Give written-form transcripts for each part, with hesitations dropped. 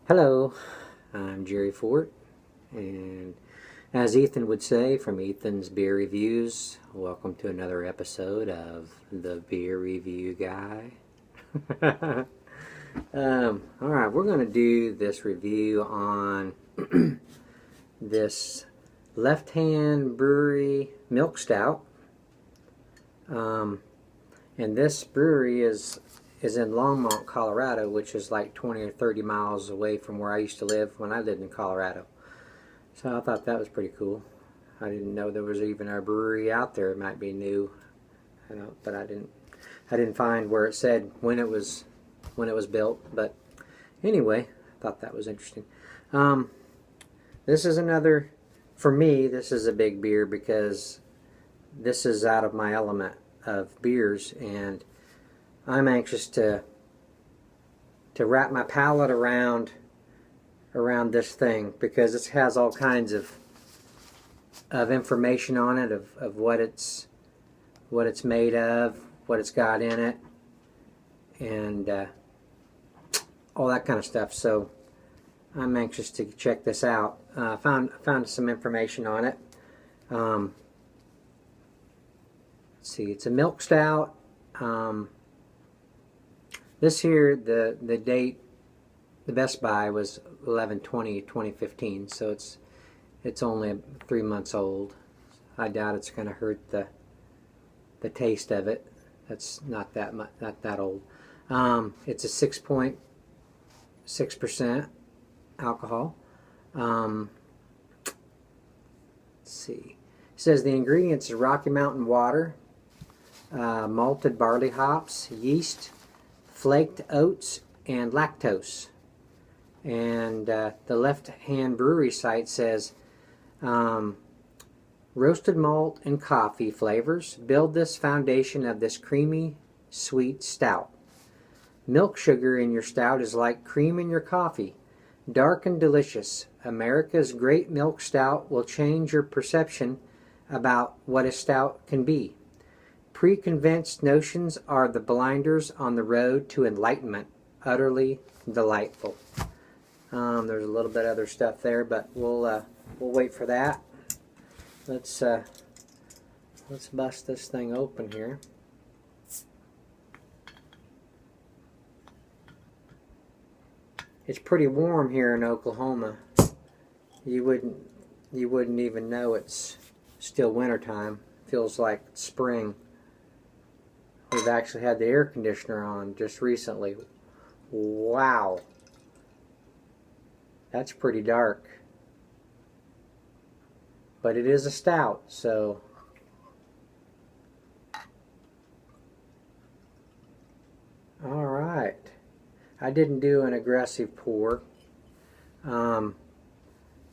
Hello, I'm Jerry Fort, and as Ethan would say from Ethan's Beer Reviews, welcome to another episode of the Beer Review Guy. Alright, we're going to do this review on this Left Hand Brewery Milk Stout. And this brewery is in Longmont, Colorado, which is like 20 or 30 miles away from where I used to live when I lived in Colorado. So I thought that was pretty cool. I didn't know there was even a brewery out there. It might be new, but I didn't find where it said when it was built. But anyway, I thought that was interesting. This is another, for me, this is a big beer because this is out of my element of beers, and I'm anxious to wrap my palate around this thing because it has all kinds of information on it of what it's made of, what it's got in it, and all that kind of stuff. So I'm anxious to check this out. Found some information on it. Let's see, it's a milk stout. This here, the date, the best buy was 11/20/2015, so it's only 3 months old. I doubt it's going to hurt the taste of it. That's not that old. It's a 6.6% alcohol. Let's see. It says the ingredients are Rocky Mountain water, malted barley hops, yeast, flaked oats, and lactose. And the Left Hand Brewery site says roasted malt and coffee flavors build this foundation of this creamy, sweet stout. Milk sugar in your stout is like cream in your coffee, dark and delicious. America's Great Milk Stout will change your perception about what a stout can be. Preconceived notions are the blinders on the road to enlightenment. Utterly delightful. There's a little bit of other stuff there, but we'll wait for that. Let's bust this thing open here. It's pretty warm here in Oklahoma. You wouldn't even know it's still wintertime. Feels like spring. We've actually had the air conditioner on just recently. Wow. That's pretty dark. But it is a stout, so alright. I didn't do an aggressive pour. But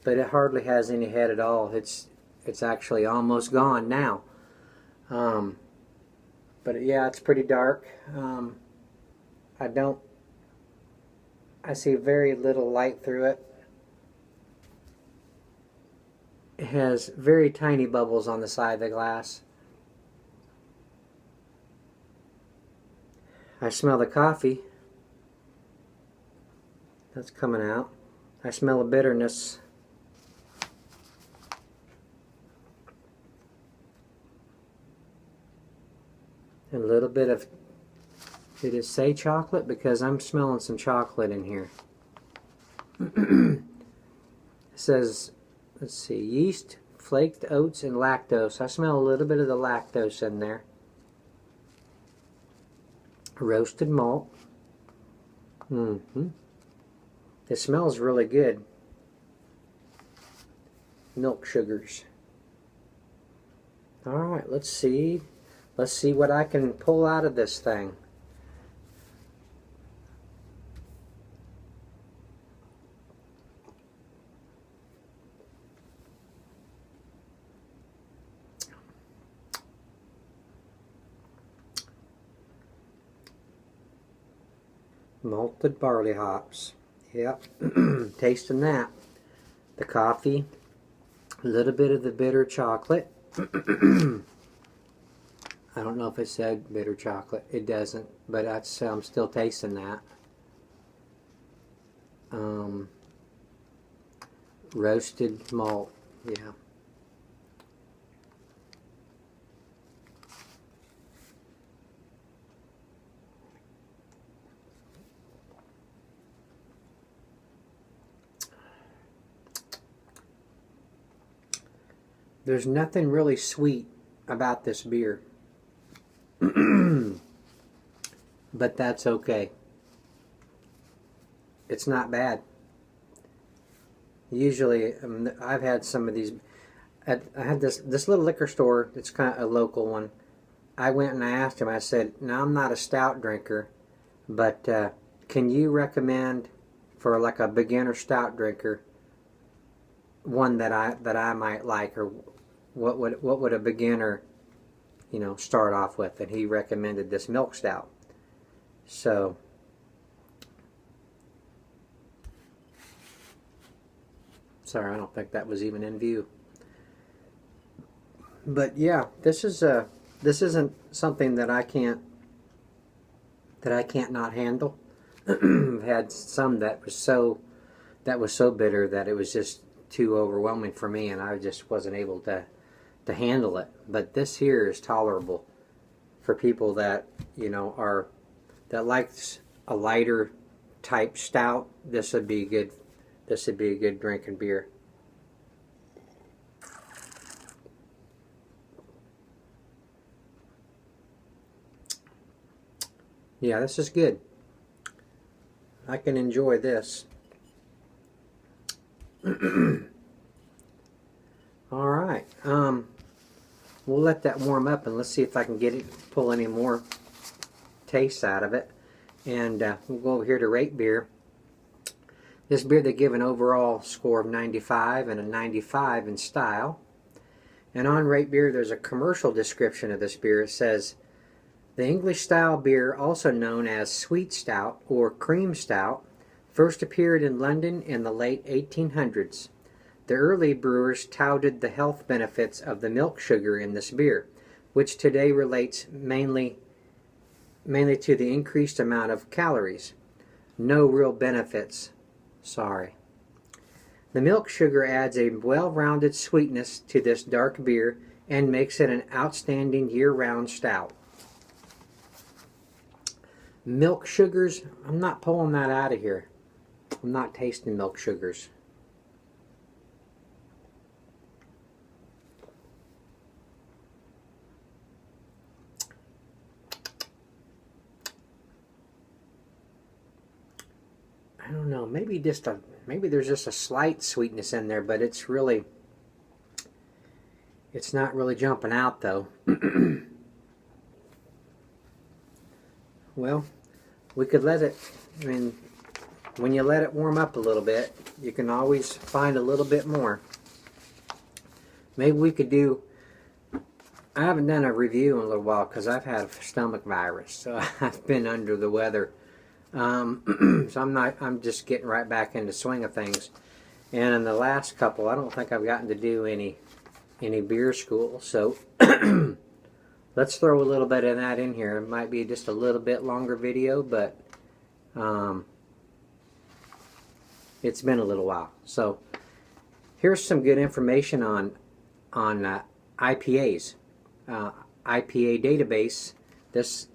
it hardly has any head at all. It's actually almost gone now. But yeah, it's pretty dark. I see very little light through it. It has very tiny bubbles on the side of the glass. I smell the coffee. That's coming out. I smell a bitterness. A little bit of, did it say chocolate? Because I'm smelling some chocolate in here. It says, let's see, yeast, flaked oats, and lactose. I smell a little bit of the lactose in there. Roasted malt. It smells really good. Milk sugars. Alright, let's see. Let's see what I can pull out of this thing. Malted barley hops. Yep. Tasting that. The coffee. A little bit of the bitter chocolate. I don't know if it said bitter chocolate. It doesn't, but I'm still tasting that. Roasted malt, yeah. There's nothing really sweet about this beer. But that's okay. It's not bad. Usually, I've had some of these. I had this little liquor store. It's kind of a local one. I went and I asked him. I said, "Now I'm not a stout drinker, but can you recommend for like a beginner stout drinker one that I might like, or what would a beginner, start off with?" And he recommended this milk stout. So. Sorry, I don't think that was even in view. But yeah, this isn't something that I can't not handle. I've had some that was so bitter that it was just too overwhelming for me, and I just wasn't able to handle it. But this here is tolerable for people that that likes a lighter type stout. This would be good. This would be a good drinking beer. Yeah, this is good. I can enjoy this. All right. We'll let that warm up, and let's see if I can pull any more taste out of it. And we'll go over here to Rate Beer. This beer, they give an overall score of 95 and a 95 in style. And on Rate Beer, there's a commercial description of this beer. It says, "The English style beer, also known as sweet stout or cream stout, first appeared in London in the late 1800s. The early brewers touted the health benefits of the milk sugar in this beer, which today relates mainly to the increased amount of calories. No real benefits. Sorry. The milk sugar adds a well-rounded sweetness to this dark beer and makes it an outstanding year-round stout." Milk sugars, I'm not pulling that out of here. I'm not tasting milk sugars. I don't know, maybe there's just a slight sweetness in there, but it's not really jumping out though. Well, we could let it, when you let it warm up a little bit, you can always find a little bit more. Maybe we could do, I haven't done a review in a little while because I've had a stomach virus, so I've been under the weather. So I'm just getting right back into the swing of things. And in the last couple, I don't think I've gotten to do any beer school, so let's throw a little bit of that in here. It might be just a little bit longer video, but it's been a little while. So here's some good information on IPAs. IPA database. This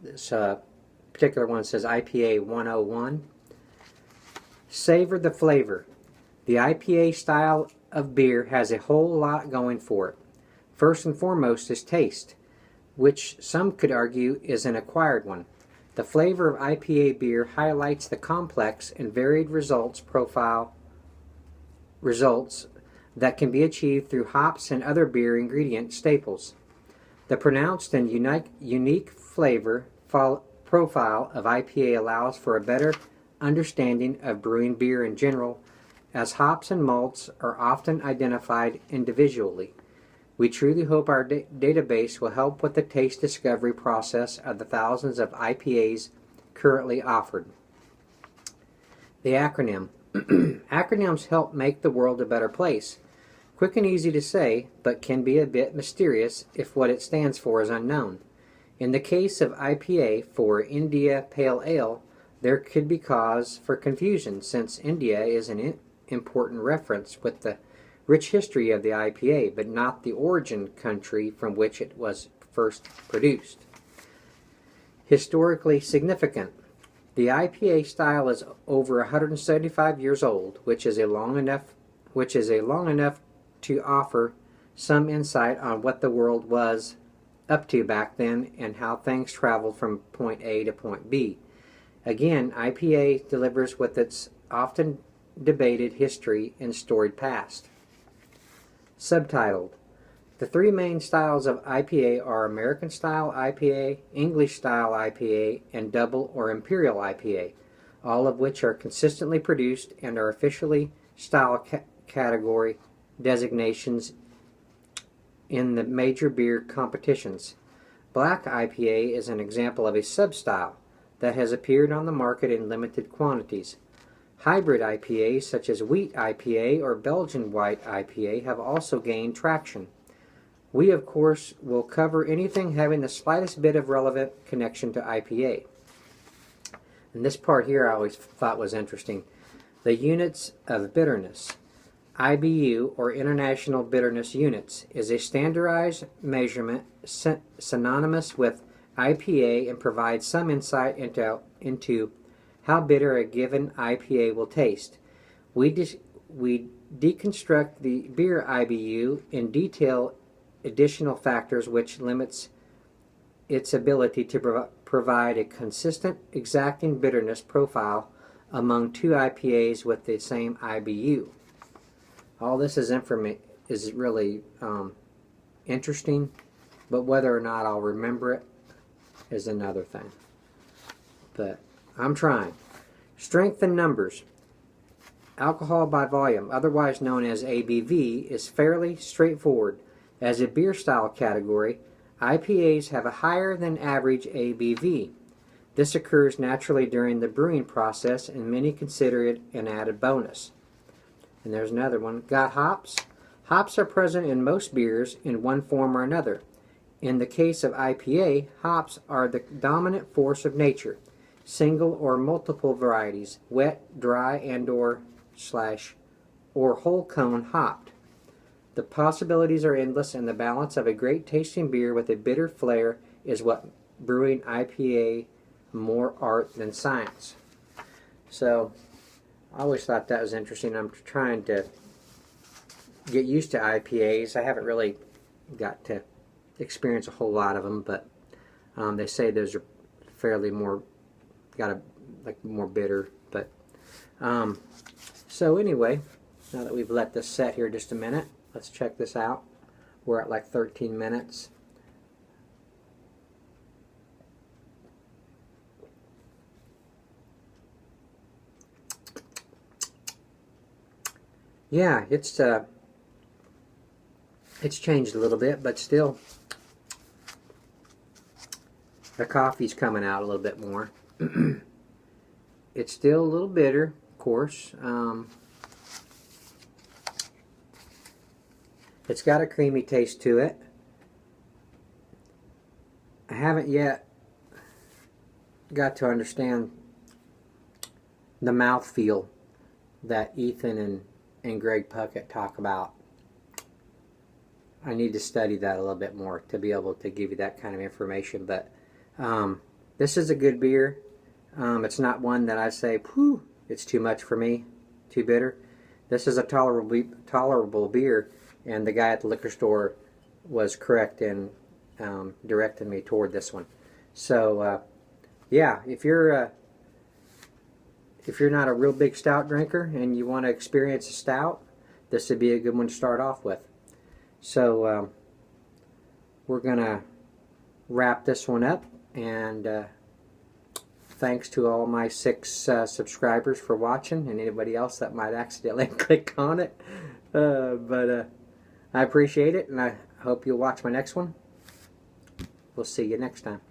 particular one says IPA 101. Savor the flavor. The IPA style of beer has a whole lot going for it. First and foremost is taste, which some could argue is an acquired one. The flavor of IPA beer highlights the complex and varied results that can be achieved through hops and other beer ingredient staples. The pronounced and unique flavor profile of IPA allows for a better understanding of brewing beer in general, as hops and malts are often identified individually. We truly hope our database will help with the taste discovery process of the thousands of IPAs currently offered. The acronym. Acronyms help make the world a better place. Quick and easy to say, but can be a bit mysterious if what it stands for is unknown. In the case of IPA, for India Pale Ale, there could be cause for confusion since India is an important reference with the rich history of the IPA, but not the origin country from which it was first produced. Historically significant. The IPA style is over 175 years old, which is a long enough to offer some insight on what the world was up to back then and how things traveled from point A to point B. Again, IPA delivers with its often debated history and storied past. Subtitled. The three main styles of IPA are American Style IPA, English Style IPA, and Double or Imperial IPA, all of which are consistently produced and are officially style category designations in the major beer competitions. Black IPA is an example of a sub-style that has appeared on the market in limited quantities. Hybrid IPAs such as Wheat IPA or Belgian White IPA have also gained traction. We, of course, will cover anything having the slightest bit of relevant connection to IPA. And this part here I always thought was interesting. The units of bitterness. IBU, or International Bitterness Units, is a standardized measurement synonymous with IPA and provides some insight into how bitter a given IPA will taste. We deconstruct the beer IBU in detail additional factors which limits its ability to provide a consistent, exacting bitterness profile among two IPAs with the same IBU. All this is really interesting, but whether or not I'll remember it is another thing. But I'm trying. Strength in numbers. Alcohol by volume, otherwise known as ABV, is fairly straightforward. As a beer style category, IPAs have a higher than average ABV. This occurs naturally during the brewing process, and many consider it an added bonus. And there's another one. Got hops? Hops are present in most beers in one form or another. In the case of IPA, hops are the dominant force of nature. Single or multiple varieties, wet, dry, and/or whole cone hopped. The possibilities are endless, and the balance of a great tasting beer with a bitter flair is what brewing IPA more art than science. So I always thought that was interesting. I'm trying to get used to IPAs. I haven't really got to experience a whole lot of them, but they say those are fairly more more bitter. But so anyway, now that we've let this set here just a minute, let's check this out. We're at like 13 minutes. Yeah, it's changed a little bit, but still the coffee's coming out a little bit more. It's still a little bitter, of course. It's got a creamy taste to it. I haven't yet got to understand the mouthfeel that Ethan and Greg Puckett talk about. I need to study that a little bit more to be able to give you that kind of information. But this is a good beer. It's not one that I say, "Phew, it's too much for me, too bitter." This is a tolerable beer, and the guy at the liquor store was correct in directing me toward this one. So, yeah, if you're not a real big stout drinker and you want to experience a stout, this would be a good one to start off with. So we're going to wrap this one up, and thanks to all my 6 subscribers for watching, and anybody else that might accidentally click on it. But I appreciate it, and I hope you'll watch my next one. We'll see you next time.